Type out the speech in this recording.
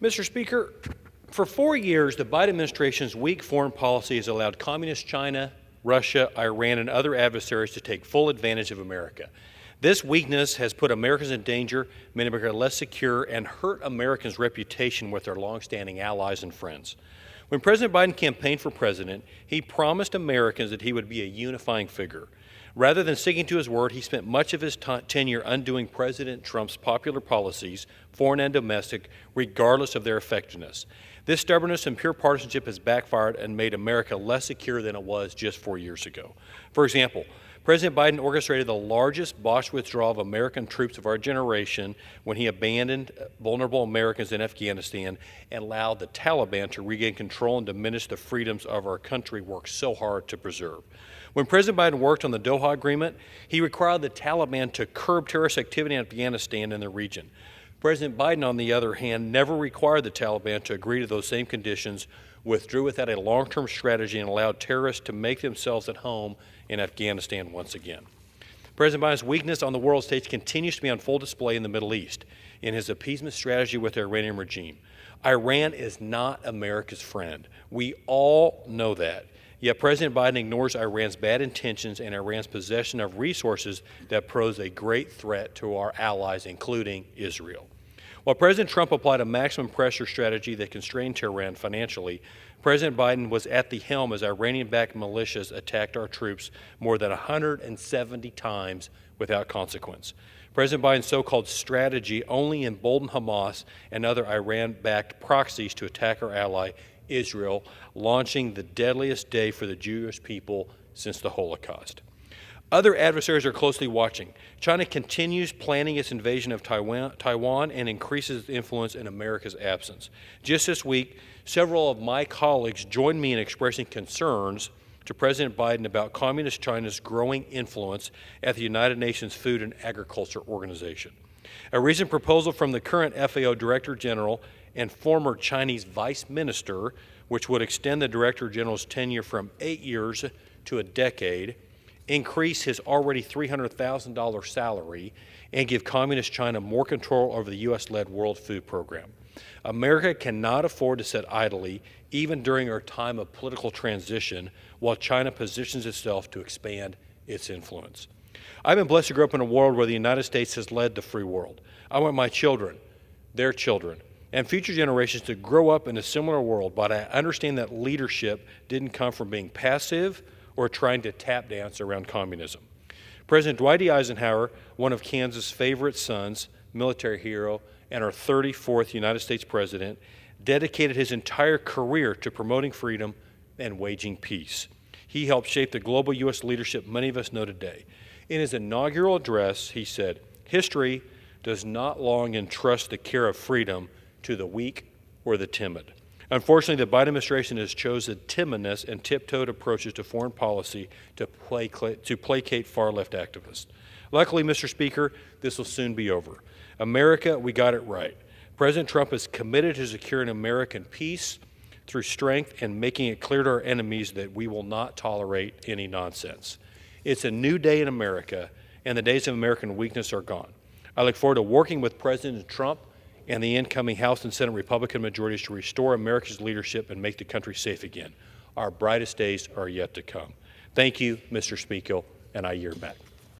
Mr. Speaker, for 4 years, the Biden administration's weak foreign policy has allowed communist China, Russia, Iran, and other adversaries to take full advantage of America. This weakness has put Americans in danger, made America less secure, and hurt Americans' reputation with their longstanding allies and friends. When President Biden campaigned for president, he promised Americans that he would be a unifying figure. Rather than sticking to his word, he spent much of his tenure undoing President Trump's popular policies, foreign and domestic, regardless of their effectiveness. This stubbornness and pure partisanship has backfired and made America less secure than it was just 4 years ago. For example, President Biden orchestrated the largest Bosch withdrawal of American troops of our generation when he abandoned vulnerable Americans in Afghanistan and allowed the Taliban to regain control and diminish the freedoms of our country worked so hard to preserve. When President Biden worked on the Doha Agreement, he required the Taliban to curb terrorist activity in Afghanistan and the region. President Biden, on the other hand, never required the Taliban to agree to those same conditions, withdrew without a long-term strategy, and allowed terrorists to make themselves at home in Afghanistan once again. President Biden's weakness on the world stage continues to be on full display in the Middle East in his appeasement strategy with the Iranian regime. Iran is not America's friend. We all know that. Yet President Biden ignores Iran's bad intentions and Iran's possession of resources that pose a great threat to our allies, including Israel. While President Trump applied a maximum pressure strategy that constrained Tehran financially, President Biden was at the helm as Iranian-backed militias attacked our troops more than 170 times without consequence. President Biden's so-called strategy only emboldened Hamas and other Iran-backed proxies to attack our ally, Israel, launching the deadliest day for the Jewish people since the Holocaust. Other adversaries are closely watching. China continues planning its invasion of Taiwan and increases its influence in America's absence. Just this week, several of my colleagues joined me in expressing concerns to President Biden about Communist China's growing influence at the United Nations Food and Agriculture Organization. A recent proposal from the current FAO Director General and former Chinese Vice Minister, which would extend the Director General's tenure from 8 years to a decade, increase his already $300,000 salary, and give Communist China more control over the U.S.-led World Food Program. America cannot afford to sit idly, even during our time of political transition, while China positions itself to expand its influence. I've been blessed to grow up in a world where the United States has led the free world. I want my children, their children, and future generations to grow up in a similar world, but I understand that leadership didn't come from being passive or trying to tap dance around communism. President Dwight D. Eisenhower, one of Kansas' favorite sons, military hero, and our 34th United States president, dedicated his entire career to promoting freedom and waging peace. He helped shape the global U.S. leadership many of us know today. In his inaugural address, he said, "History does not long entrust the care of freedom to the weak or the timid." Unfortunately, the Biden administration has chosen timidness and tiptoed approaches to foreign policy to placate far-left activists. Luckily, Mr. Speaker, this will soon be over. America, we got it right. President Trump is committed to securing American peace through strength and making it clear to our enemies that we will not tolerate any nonsense. It's a new day in America, and the days of American weakness are gone. I look forward to working with President Trump and the incoming House and Senate Republican majorities to restore America's leadership and make the country safe again. Our brightest days are yet to come. Thank you, Mr. Speaker, and I yield back.